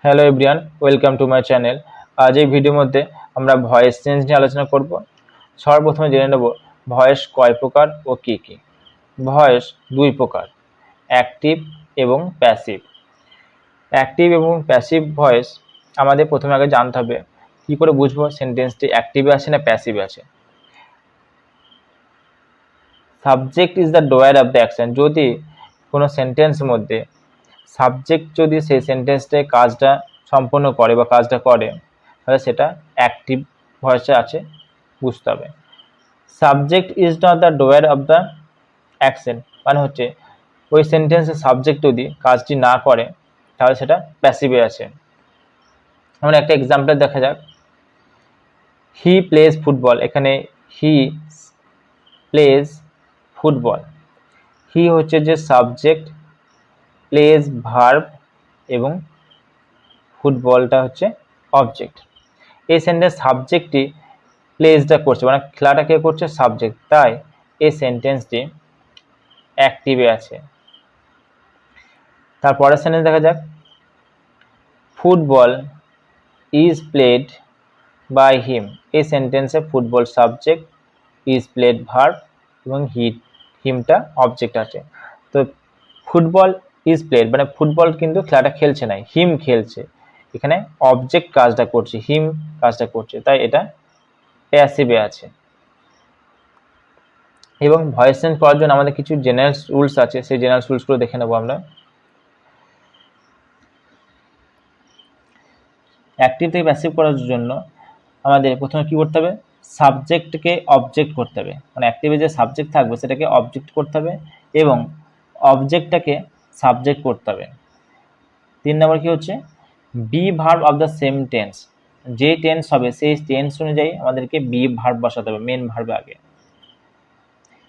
Hello everyone, welcome to my channel. আজ এই ভিডিওর মধ্যে আমরা ভয়েস চেঞ্জ নিয়ে আলোচনা করব। সর্বপ্রথমে জেনে নেব ভয়েস কয় প্রকার ও কী কী। ভয়েস দুই প্রকার, অ্যাক্টিভ এবং প্যাসিভ। অ্যাক্টিভ এবং প্যাসিভ ভয়েস আমাদের প্রথমে আগে জানতে হবে কী করে বুঝবো সেন্টেন্সটি অ্যাক্টিভে আছে না প্যাসিভে আছে। Subject is the doer of the action. যদি কোনো সেন্টেন্সের মধ্যে সাবজেক্ট যদি সেই সেন্টেন্সটায় কাজটা সম্পন্ন করে বা কাজটা করে, তাহলে সেটা অ্যাক্টিভ ভয়েসে আছে, বুঝতে হবে। Subject is not the doer of the action মানে হচ্ছে ওই সেন্টেন্সের সাবজেক্ট যদি কাজটি না করে তাহলে সেটা প্যাসিভে আছে। আমরা একটা এক্সাম্পল দেখা যাক। হি প্লেজ ফুটবল, এখানে হি প্লেজ ফুটবল। হি হচ্ছে যে সাবজেক্ট, প্লেজ ভার্ব এবং ফুটবলটা হচ্ছে অবজেক্ট। এই সেন্টেন্স সাবজেক্টটি প্লেসটা করছে মানে খেলাটা কে করছে, সাবজেক্ট, তাই এই সেন্টেন্সটি অ্যাক্টিভে আছে। তারপরের সেন্টেন্স দেখা যাক। Football is played by him. এই সেন্টেন্সে football subject, is played verb এবং হিমটা অবজেক্ট আছে। তো ফুটবল ইজ প্লেড মানে ফুটবল কিন্তু খেলাটা খেলছে না, হিম খেলছে। এখানে অবজেক্ট কাজটা করছে, হিম কাজটা করছে, তাই এটা প্যাসিভে আছে। এবং ভয়েস চেঞ্জ করার জন্য আমাদের কিছু জেনারেল রুলস আছে, সেই জেনারেল রুলসগুলো দেখে নেবো আমরা। অ্যাক্টিভ থেকে প্যাসিভ করার জন্য আমাদের প্রথমে কী করতে হবে, সাবজেক্টকে অবজেক্ট করতে হবে। মানে অ্যাক্টিভে যে সাবজেক্ট থাকবে সেটাকে অবজেক্ট করতে হবে এবং অবজেক্টটাকে সাবজেক্ট করতে হবে। 3 নম্বর কী হচ্ছে, be verb of the same tense. যে টেন্স হবে সেই টেন্স অনুযায়ী আমাদেরকে বি ভার্ব বসাতে হবে, মেন ভার্বে আগে।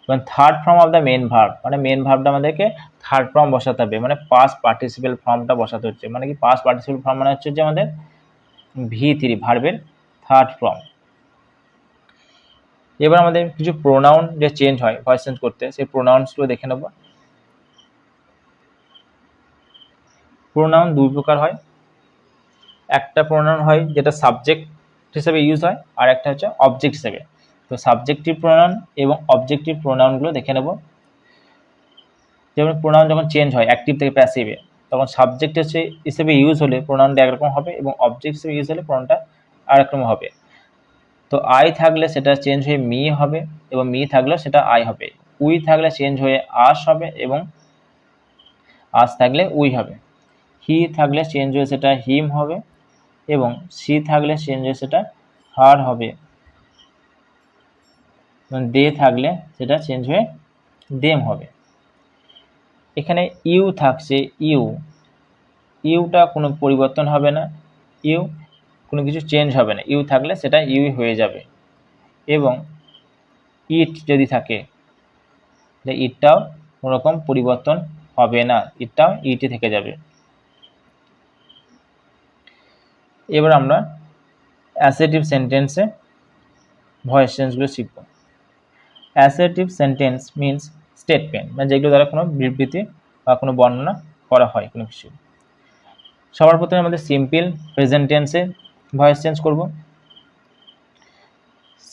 এবং third form of the main verb মানে মেন ভার্বটা আমাদেরকে থার্ড ফর্ম বসাতে হবে, মানে পাস্ট পার্টিসিপেল ফর্মটা বসাতে হচ্ছে। মানে কি পাস্ট পার্টিসিপেল ফর্ম মানে হচ্ছে যে আমাদের V3 ভার্বের থার্ড ফর্ম। এবার আমাদের কিছু প্রোনাউন যে চেঞ্জ হয় ভয়েস চেঞ্জ করতে, সেই প্রোনাউন্সগুলো দেখে নেব। প্রোনাউন দুই প্রকার হয়। একটা প্রোনাউন হয় যেটা সাবজেক্ট হিসেবে ইউজ হয়, আর একটা হচ্ছে অবজেক্ট হিসেবে। তো সাবজেক্টিভ প্রোনাউন এবং অবজেক্টিভ প্রোনাউনগুলো দেখে নেব। যেমন প্রোনাউন যখন চেঞ্জ হয় অ্যাক্টিভ থেকে প্যাসিভে, তখন সাবজেক্ট হিসেবে ইউজ হলে প্রোনাউনটা একরকম হবে এবং অবজেক্ট হিসেবে ইউজ হলে প্রোনাউনটা আরেকরকম হবে। তো আই থাকলে সেটা চেঞ্জ হয়ে মি হবে এবং মি থাকলে সেটা আই হবে। উই থাকলে চেঞ্জ হয়ে আস হবে এবং আস থাকলে উই হবে। হি থাকলে চেঞ্জ হয়ে সেটা হিম হবে এবং সি থাকলে চেঞ্জ হয়ে সেটা হার হবে। দে থাকলে সেটা চেঞ্জ হয়ে দেম হবে। এখানে ইউ থাকছে, ইউটা কোনো পরিবর্তন হবে না, ইউ কোনো কিছু চেঞ্জ হবে না, ইউ থাকলে সেটা ইউই হয়ে যাবে। এবং ইট যদি থাকে, ইটটাও কোনো রকম পরিবর্তন হবে না, ইটটাও ইটই থেকে যাবে। এবার আমরা অ্যাসেটিভ সেন্টেন্সে ভয়েস চেঞ্জগুলো শিখব। অ্যাসেটিভ সেন্টেন্স মিনস স্টেটমেন্ট, মানে যেগুলো দ্বারা কোনো বিবৃতি বা কোনো বর্ণনা করা হয় কোনো কিছু। সবার প্রথমে আমাদের সিম্পল প্রেজেন্ট টেন্সে ভয়েস চেঞ্জ করব।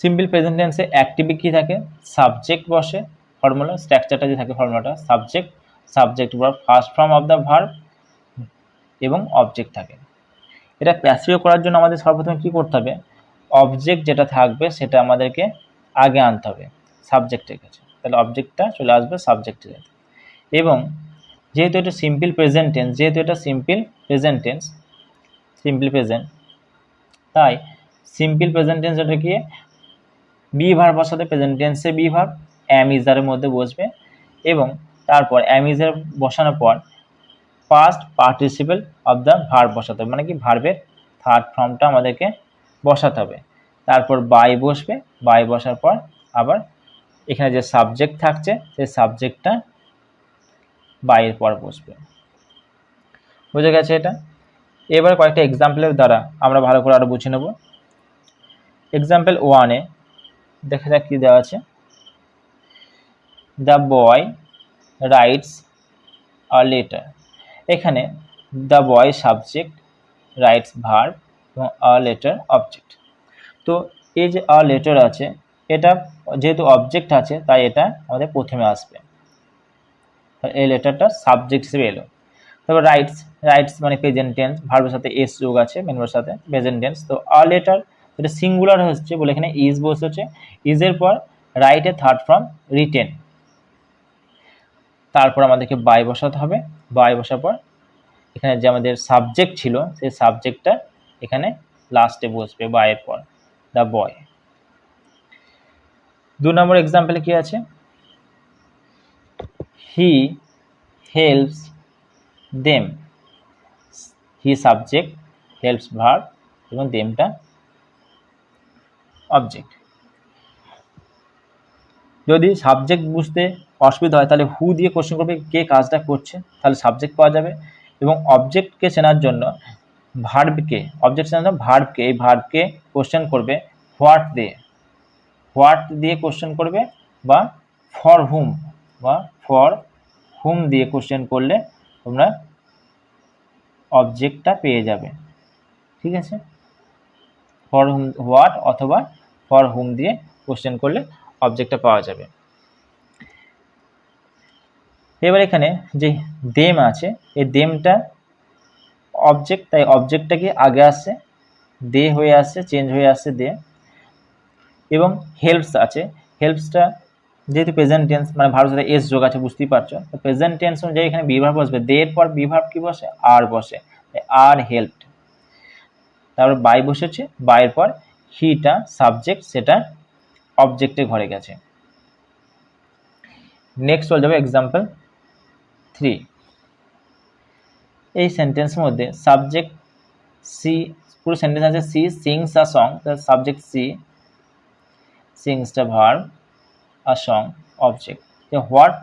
সিম্পল প্রেজেন্ট টেন্সে অ্যাক্টিভে কী থাকে, সাবজেক্ট বসে, ফর্মুলা স্ট্রাকচারটা যে থাকে ফর্মুলাটা subject verb, first form of the verb এবং অবজেক্ট থাকে। এটা প্যাসিভ করার জন্য আমাদের সর্বপ্রথম কী করতে হবে, অবজেক্ট যেটা থাকবে সেটা আমাদেরকে আগে আনতে হবে সাবজেক্টের কাছে, তাহলে অবজেক্টটা চলে আসবে সাবজেক্টের কাছে। এবং যেহেতু এটা সিম্পল প্রেজেন্ট টেন্স, তাই সিম্পল প্রেজেন্ট টেন্স এটাকে বি ভার্ব বসাতে, প্রেজেন্ট টেন্সে বি ভার্ব অ্যাম ইজারের মধ্যে বসবে এবং তারপর অ্যাম ইজার বসানোর পর past participle of the verb বসাতে হবে, মানে কি ভার্বের থার্ড ফর্মটা আমাদেরকে বসাতে হবে। তারপর বাই বসবে, বাই বসার পর আবার এখানে যে সাবজেক্ট থাকছে সেই সাবজেক্টটা বাইয়ের পর বসবে। বুঝে গেছে এটা? এবার কয়েকটা এক্সাম্পলের দ্বারা আমরা ভালো করে আরও বুঝে নেব। এক্সাম্পল 1-এ দেখা যাক কী দেওয়া আছে। The boy writes a letter. এখানে the boy subject, writes verb এবং আ লেটার অবজেক্ট। তো এই যে আ লেটার আছে, এটা যেহেতু অবজেক্ট আছে তাই এটা আমাদের প্রথমে আসবে, এই লেটারটা সাবজেক্ট হিসেবে এলো। তারপর রাইটস, রাইটস মানে প্রেজেন্ট টেন্স, ভার্বের সাথে এস যোগ আছে, মেন ভার্বের সাথে প্রেজেন্ট টেন্স। তো আ লেটার যেটা সিঙ্গুলার হচ্ছে বলে এখানে ইজ বসেছে, ইজের পর write a third form written, তারপর আমাদেরকে বাই বসাতে হবে, বাই বসার পর এখানে যে আমাদের সাবজেক্ট ছিল সেই সাবজেক্টটা এখানে লাস্টে বসবে বাইয়ের পর, দ্য বয়। 2 নম্বর এক্সাম্পলে কি আছে, he helps them, he subject, helps verb এবং দেমটা অবজেক্ট। যদি সাবজেক্ট বুঝতে অসুবিধা হয় তাহলে হু দিয়ে কোশ্চেন করবে কে কাজটা করছে, তাহলে সাবজেক্ট পাওয়া যাবে। এবং অবজেক্টকে চেনার জন্য ভার্বকে, অবজেক্ট চেনার জন্য ভার্বকে, এই ভার্বকে কোশ্চেন করবে হোয়াট দিয়ে, হোয়াট দিয়ে কোশ্চেন করবে, বা ফর হুম, বা ফর হুম দিয়ে কোশ্চেন করলে তোমরা অবজেক্টটা পেয়ে যাবে। ঠিক আছে, ফর হুম হোয়াট অথবা ফর হুম দিয়ে কোশ্চেন করলে অবজেক্টটা পাওয়া যাবে। এবার এখানে যে দেম আছে, এই দেমটা অবজেক্ট, তাই অবজেক্টটা কি আগে আসছে, দে হয়ে আসছে, চেঞ্জ হয়ে আসছে দে। এবং হেল্পস আছে, হেল্পসটা যেহেতু প্রেজেন্ট টেন্স মানে ভার্বের সাথে এস যোগ আছে বুঝতেই পারছো, তো প্রেজেন্ট টেন্স অনুযায়ী এখানে বিভার্ব বসবে, দে এর পর বিভার্ব কি বসে, আর বসে, আর হেল্পড। তারপর বাই বসেছে, বাইয়ের পর হিটা সাবজেক্ট, সেটা অবজেক্টে ঘরে গেছে। নেক্সট চলে যাবে এক্সাম্পল 3। এই সেন্টেন্সের মধ্যে সাবজেক্ট সি, পুরো সেন্টেন্স আছে she sings a song, subject she, সিংসটা verb, a song object. What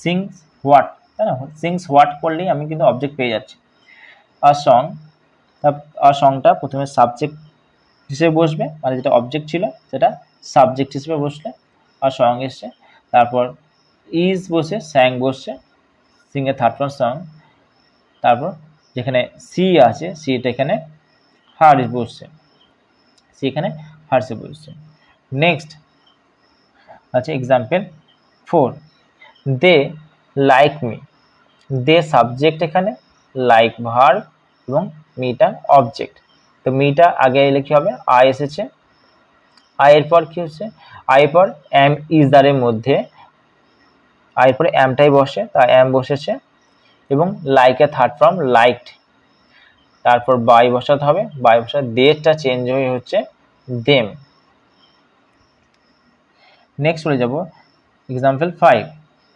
sings what, তাই না, সিংস হোয়াট করলেই আমি কিন্তু অবজেক্ট পেয়ে যাচ্ছি। আ সং, আ সংটা প্রথমে সাবজেক্ট হিসেবে বসবে, মানে যেটা অবজেক্ট ছিল সেটা সাবজেক্ট হিসেবে বসলে আর সং এসছে। তারপর ইজ বসে স্যাং বসছে, সিংয়ের থার্ড ফর্ম সং। তারপর যেখানে সি আছে সিটা এখানে হার বসছে, সি এখানে হার্সে বসছে। নেক্সট আছে example 4, they like me, they subject এখানে, লাইক ভার্ব এবং মিটা অবজেক্ট। তো মিটা আগে এলে কি হবে, আই এসেছে, আয়ের পর কি হচ্ছে, আয়ের পর এম ইজারের মধ্যে আয়ের পরে এমটাই বসে, তা এম বসেছে এবং লাইকের থার্ড ফর্ম লাইকড। তারপর বাই বসাতে হবে, বাই বসা দেটা চেঞ্জ হয়ে হচ্ছে দেম। নেক্সট চলে যাব example 5,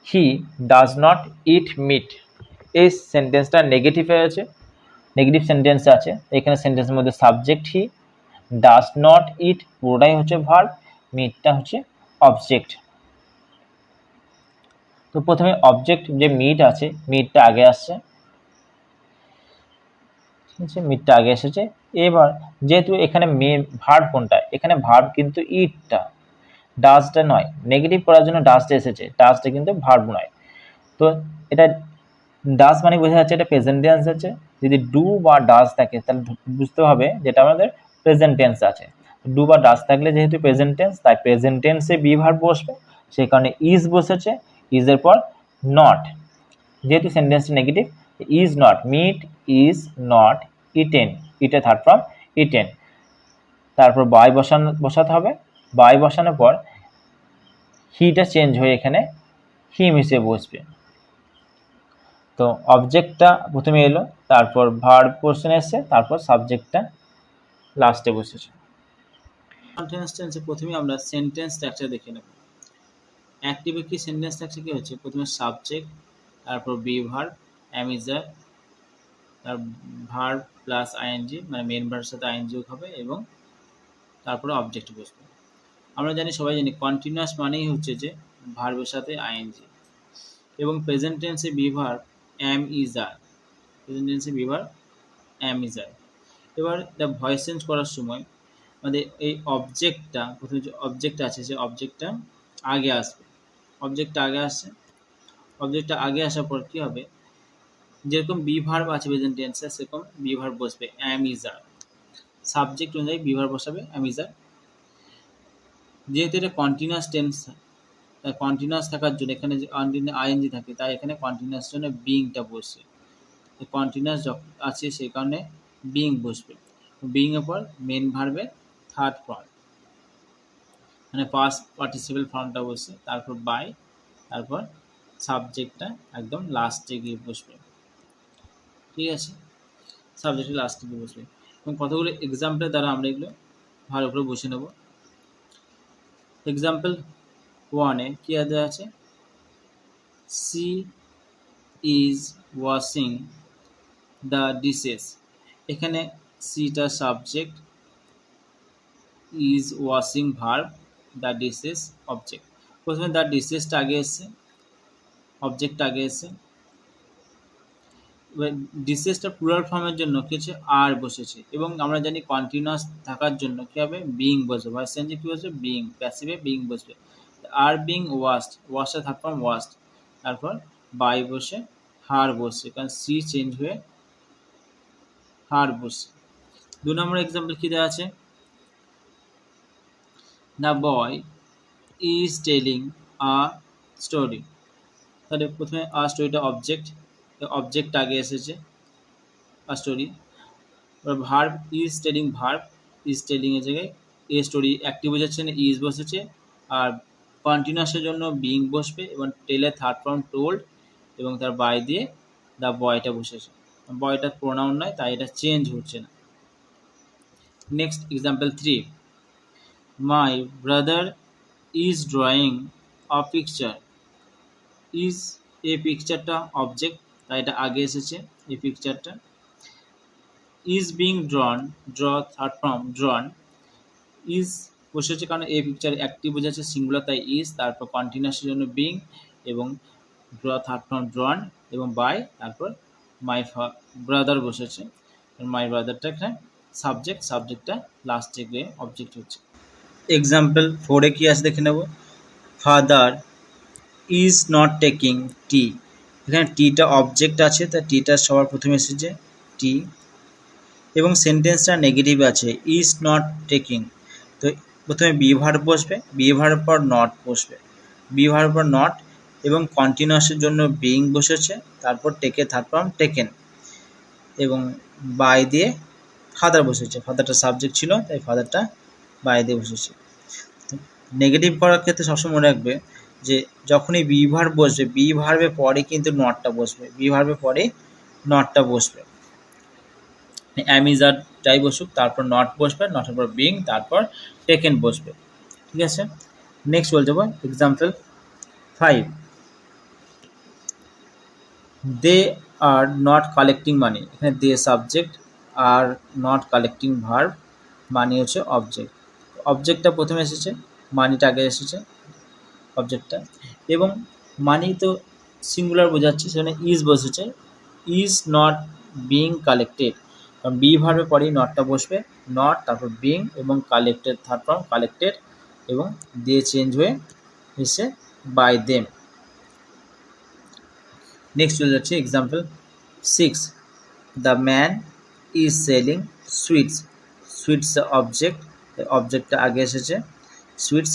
he does not it meet. এই সেন্টেন্সটা নেগেটিভে আছে, নেগেটিভ সেন্টেন্স আছে, এখানে সেন্টেন্সের মধ্যে সাবজেক্ট হি, ডাজ নট ইট পুরোটাই হচ্ছে ভার্ব, মিটটা হচ্ছে অবজেক্ট। তো প্রথমে অবজেক্ট যে মিট আছে, মিটটা আগে আসছে, ঠিক আছে, মিটটা আগে এসেছে। এবার যেহেতু এখানে মেন ভার্ব কোনটা, এখানে ভার্ব কিন্তু ইটটা, ডাজটা নয়, নেগেটিভ করার জন্য ডাজটা এসেছে, ডাজটা কিন্তু ভার্ব নয়। তো এটা ডাজ মানে বোঝা যাচ্ছে এটা প্রেজেন্ট টেন্স আছে, যদি ডু বা ডাজ থাকে তাহলে বুঝতে হবে যেটা আমাদের প্রেজেন্ট টেন্স আছে। ডু বা ডাজ থাকলে যেহেতু প্রেজেন্ট টেন্স, তাই প্রেজেন্ট টেন্সে বি ভার্ব বসবে, সেই কারণে ইজ বসেছে, ইজের পর নট, যেহেতু সেন্টেন্সটা negative, is not, meat is not eaten, ইটে থার্ড ফর্ম ইটেন। তারপর বাই বসাতে হবে, বাই বসানোর পর হিটা চেঞ্জ হয়ে এখানে হিম হিসেবে বসবে। তো অবজেক্টটা প্রথমে এলো, তারপর ভার্ব পোর্শন এসছে, তারপর সাবজেক্টটা লাস্টে বসেছে। কন্টিনিউয়াস টেন্সে প্রথমে আমরা সেন্টেন্স স্ট্রাকচার দেখে নেব। অ্যাক্টিভে কি সেন্টেন্স স্ট্রাকচার কি হচ্ছে, প্রথমে সাবজেক্ট, তারপর be verb, am is are, তার ভার্ব প্লাস আইএনজি, মানে মেন ভার্বের সাথে আইএনজি যোগ হবে এবং তারপরে অবজেক্ট বসবে। আমরা জানি, সবাই জানি কন্টিনিউয়াস মানেই হচ্ছে যে ভার্বের সাথে আইএনজি, এবং প্রেজেন্ট টেন্সে be verb am is are, present টেন্সে be verb am is are. এবার দ্য ভয়েস চেঞ্জ করার সময় আমাদের এই অবজেক্টটা, প্রথমে যে অবজেক্ট আছে সেই অবজেক্টটা আগে আসবে, অবজেক্টটা আগে আসছে, অবজেক্টটা আগে আসার পর কী হবে, যেরকম বি ভার্ব আছে প্রেজেন্ট টেন্সে সেরকম বি ভার্ব বসবে অ্যাম ইজ আর, সাবজেক্ট অনুযায়ী বি ভার্ব বসাবে অ্যাম ইজ আর। যেহেতু এটা কন্টিনিউয়াস টেন্স, তাই কন্টিনিউয়াস থাকার জন্য এখানে যে আইএনজি থাকে তাই এখানে কন্টিনিউয়াস জন্য বিংটা বসে, কন্টিনিউয়াস আছে সেই কারণে বিং বসবে। বিং এর পর মেন ভার্বের থার্ড ফর্ম মানে পাস্ট পার্টিসিপেল ফর্মটা বসে, তারপর বাই, তারপর সাবজেক্টটা একদম লাস্টে গিয়ে বসবে। ঠিক আছে, সাবজেক্টের লাস্টে গিয়ে বসবে এবং কতগুলো এক্সাম্পলের দ্বারা আমরা এগুলো ভালো করে বসে নেব। এক্সাম্পল ওয়ানে কী দেওয়া আছে, she is washing the dishes, এখানে সিটা subject, is washing verb, the dishes object. প্রথমে দ্য ডিশেসটা আগে এসছে, অবজেক্টটা আগে এসছে। এবার ডিশেসটা প্লুরাল ফর্মের জন্য কি হচ্ছে আর বসেছে এবং আমরা জানি কন্টিনিউয়াস থাকার জন্য কি হবে বিং বসবে, ভয়েস চেঞ্জে কি বসবে বিং, প্যাসিভে বিং বসবে। আর বিং ওয়াশড, ওয়াশটা থাকলাম ওয়াশড, তারপর বাই বসে হার বসছে কারণ সি চেঞ্জ হয়ে হার বসছে। 2 নম্বর এক্সাম্পল কি দেওয়া আছে, the boy is telling a story, তাহলে প্রথমে আ স্টোরিটা অবজেক্ট, অবজেক্ট আগে এসেছে আ স্টোরি। এবার verb is telling, verb is telling এর জায়গায় এ স্টোরি অ্যাক্টিভ বোঝাচ্ছে না ইজ বসেছে, আর কন্টিনিউয়াসের জন্য বিং বসবে এবং টেলের থার্ড ফর্ম টোল্ড এবং তার বাই দিয়ে দ্য বয়টা বসেছে। বয়টা প্রোনাউন নয় তাই এটা চেঞ্জ হচ্ছে না। Next example 3, my brother is drawing a picture, is এই পিকচারটা অবজেক্ট তাই এটা আগে এসেছে এই পিকচারটা। Is being drawn, draw third form drawn, is বসেছে কারণ এই পিকচার অ্যাক্টিভ বোঝাচ্ছে সিঙ্গুলার তাই ইজ, তারপর কন্টিনিউয়াসের জন্য বিং এবং ড্র থার্ড ফর্ম ড্রন এবং বাই, তারপর মাই ব্রাদার বসেছে, মাই ব্রাদারটা এখানে সাবজেক্ট, সাবজেক্টটা লাস্টে গিয়ে অবজেক্ট হচ্ছে। এক্সাম্পল 4 কি আছে দেখে নেব, father is not taking tea, এখানে টিটা অবজেক্ট আছে তাই টিটা সবার প্রথমে এসেছে টি এবং সেন্টেন্সটা নেগেটিভ আছে ইজ নট টেকিং, তো প্রথমে বি ভার্ব বসবে, বি ভার্ব পর নট বসবে, বি ভার্ব পর নট এবং কন্টিনিউয়াসের জন্য বিং বসেছে, তারপর টেকে থার্ড ফর্ম টেকেন এবং বাই দিয়ে ফাদার বসেছে, ফাদারটা সাবজেক্ট ছিল তাই ফাদারটা বাই দিয়ে বসেছে। নেগেটিভ করার ক্ষেত্রে সবসময় মনে রাখবে যে যখনই বি ভার্ব বসবে বি ভার্বের পরে কিন্তু নটটা বসবে, বি ভার্বের পরে নটটা বসবে, অ্যাম ইজ আর যাই বসুক তারপর নট বসবে, নটের পর বিং তারপর টেকেন বসবে। ঠিক আছে, নেক্সট বলতে যাবো example 5, they are not collecting money, এখানে they subject are not collecting verb, money হচ্ছে অবজেক্ট, অবজেক্টটা প্রথমে এসেছে মানিটা আগে এসেছে অবজেক্টটা এবং মানি তো সিঙ্গুলার বোঝাচ্ছে সেখানে ইজ বসেছে, ইজ নট বিং কালেক্টেড, কারণ বি ভার্বের পরেই নটটা বসবে, নট তারপর বিং এবং কালেক্টেড থার্ড ফর্ম কালেক্টেড এবং দিয়ে চেঞ্জ হয়ে এসে বাই দেম। নেক্সট চলে যাচ্ছে example 6, the man is selling sweets, sweets object, অবজেক্টটা আগে এসেছে সুইটস,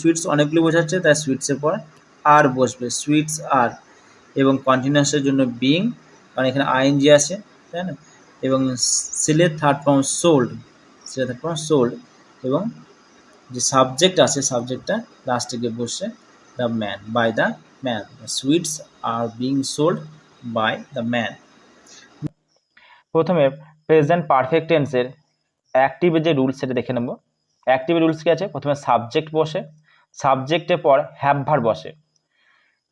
সুইটস অনেকগুলো বোঝাচ্ছে তাই সুইটসের পর আর বসবে, সুইটস আর এবং কন্টিনিউয়াসের জন্য বিং কারণ এখানে আইএনজি আছে তাই না, এবং সেলের থার্ড ফর্ম সোল্ড, সেলের থার্ড ফর্ম সোল্ড এবং যে সাবজেক্ট আছে সাবজেক্টটা লাস্টে গিয়ে বসছে the man, by the man, sweets are being sold by the man. প্রথমে প্রেজেন্ট পারফেক্ট টেন্সের অ্যাক্টিভের যে রুলস সেটা দেখে নেব। অ্যাক্টিভের রুলস কি আছে, প্রথমে সাবজেক্ট বসে, সাবজেক্টের পর হ্যাভ ভার্ব বসে,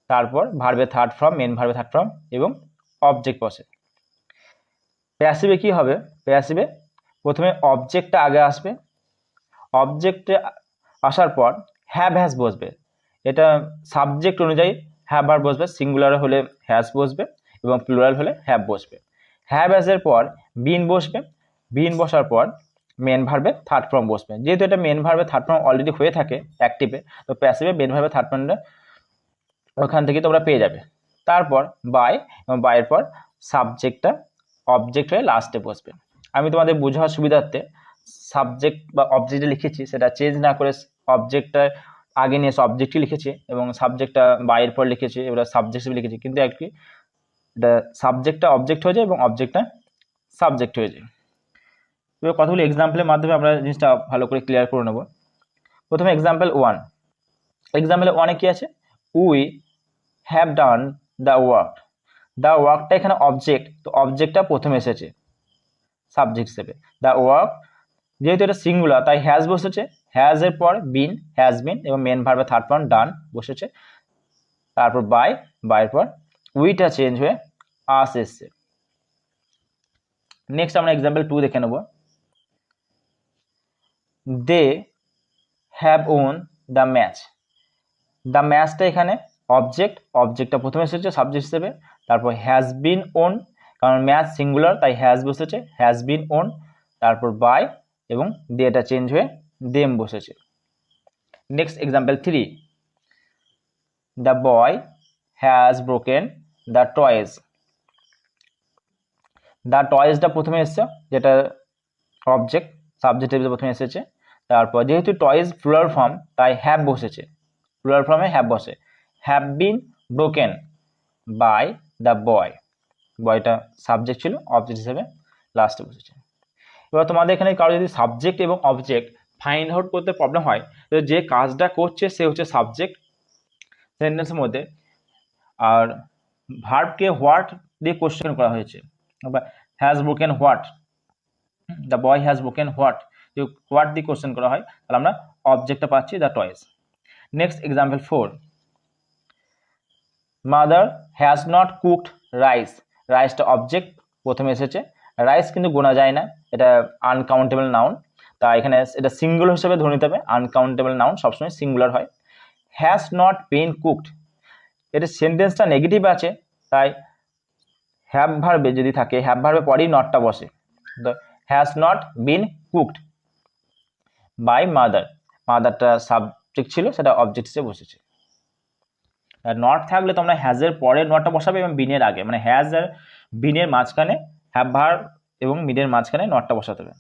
তারপর ভার্বের থার্ড ফর্ম, মেন ভার্বের থার্ড ফর্ম এবং অবজেক্ট বসে। প্যাসিভে কি হবে, প্যাসিভে প্রথমে অবজেক্টটা আগে আসবে, অবজেক্টে আসার পর হ্যাভ হ্যাজ বসবে, এটা সাবজেক্ট অনুযায়ী হ্যাভ ভার্ব বসবে, সিঙ্গুলার হলে হ্যাজ বসবে এবং প্লুরাল হলে হ্যাভ বসবে। হ্যাভ হ্যাজের পর বিন বসবে, বিন বসার পর মেন ভার্বে থার্ড ফর্ম বসবে, যেহেতু এটা মেন ভার্বে থার্ড ফর্ম অলরেডি হয়ে থাকে অ্যাক্টিভে, তো প্যাসিভে মেন ভার্বে থার্ড ফর্মটা ওখান থেকে তোমরা পেয়ে যাবে। তারপর বাই এবং বাইয়ের পর সাবজেক্টটা অবজেক্ট হয়ে লাস্টে বসবে। আমি তোমাদের বোঝার সুবিধার্থে সাবজেক্ট বা অবজেক্টে লিখেছি, সেটা চেঞ্জ না করে অবজেক্টটা আগে নিয়ে এসে অবজেক্টই লিখেছি এবং সাবজেক্টটা বাইরের পর লিখেছি, এবার সাবজেক্ট হিসেবে লিখেছি, কিন্তু একটি এটা সাবজেক্টটা অবজেক্ট হয়ে যায় এবং অবজেক্টটা সাবজেক্ট হয়ে যায়। এবার কতগুলো এক্সাম্পলের মাধ্যমে আমরা জিনিসটা ভালো করে ক্লিয়ার করে নেব। প্রথমে এক্সাম্পল 1। এক্সাম্পল 1-এ কি আছে? We have done the work. The ওয়ার্কটা এখানে অবজেক্ট, তো অবজেক্টটা প্রথমে এসেছে সাবজেক্ট হিসেবে। দ্য ওয়ার্ক যেহেতু এটা সিঙ্গুলার তাই হ্যাজ বসেছে, হ্যাজ এর পর বিন, হ্যাজ বিন, এবং মেন ভার্বের থার্ড ফর্ম ডান বসেছে, তারপর বাইয়ের পর উইটা চেঞ্জ হয়ে আস এসছে। নেক্সট আমরা এক্সাম্পল 2 দেখে নেব। They have won the match. The ম্যাচটা এখানে অবজেক্ট, অবজেক্টটা প্রথমে এসেছে সাবজেক্ট হিসেবে, তারপর হ্যাজ বিন ওন, কারণ ম্যাচ সিঙ্গুলার তাই হ্যাজ বসেছে, হ্যাজ বিন ওন, তারপর বাই এবং দেটা চেঞ্জ হয়ে দেম বসেছে। Next example 3। The boy has broken the toys. The টয়েসটা প্রথমে এসছে, যেটা অবজেক্ট সাবজেক্ট হিসেবে প্রথমে এসেছে, তারপর যেহেতু টয়েস প্লুরাল ফর্ম তাই হ্যাভ বসেছে, প্লুরাল ফর্মে হ্যাভ বসে, have been broken by the boy. বয়টা সাবজেক্ট ছিল, অবজেক্ট হিসেবে লাস্টে বসেছে। এবার তোমাদের এখানে কারো যদি সাবজেক্ট এবং অবজেক্ট ফাইন্ড আউট করতে প্রবলেম হয়, তো যে কাজটা করছে সে হচ্ছে সাবজেক্ট সেন্টেন্সের মধ্যে, আর ভার্বকে হোয়াট দিয়ে কোশ্চেন করা হয়েছে, has broken what, the boy has broken what, যদি হোয়াট দিয়ে কোশ্চেন করা হয় তাহলে আমরা অবজেক্টটা পাচ্ছি the toys. Next example 4। Mother has not cooked rice. রাইসটা অবজেক্ট প্রথমে এসেছে, রাইস কিন্তু গোনা যায় না, এটা আনকাউন্টেবল নাউন, তা এখানে এটা সিঙ্গুলার হিসেবে ধরে নিতে হবে, আনকাউন্টেবল নাউন সবসময় সিঙ্গুলার হয়। হ্যাজ নট বিন কুকড, এটা সেন্টেন্সটা নেগেটিভ আছে তাই হ্যাভ ভার্বে যদি থাকে, হ্যাভ ভার্বে পরেই নটটা বসে, has not been cooked by mother, মাদারটা সাবজেক্ট ছিল সেটা অবজেক্ট হিসেবে বসেছে। আর নট থাকলে তোমরা হ্যাজের পরে নটটা বসাবে এবং বিনের আগে, মানে হ্যাজ আর বিনের মাঝখানে হ্যাভ ভার্ব এবং মিডের মাঝখানে নটটা বসাতে হবে।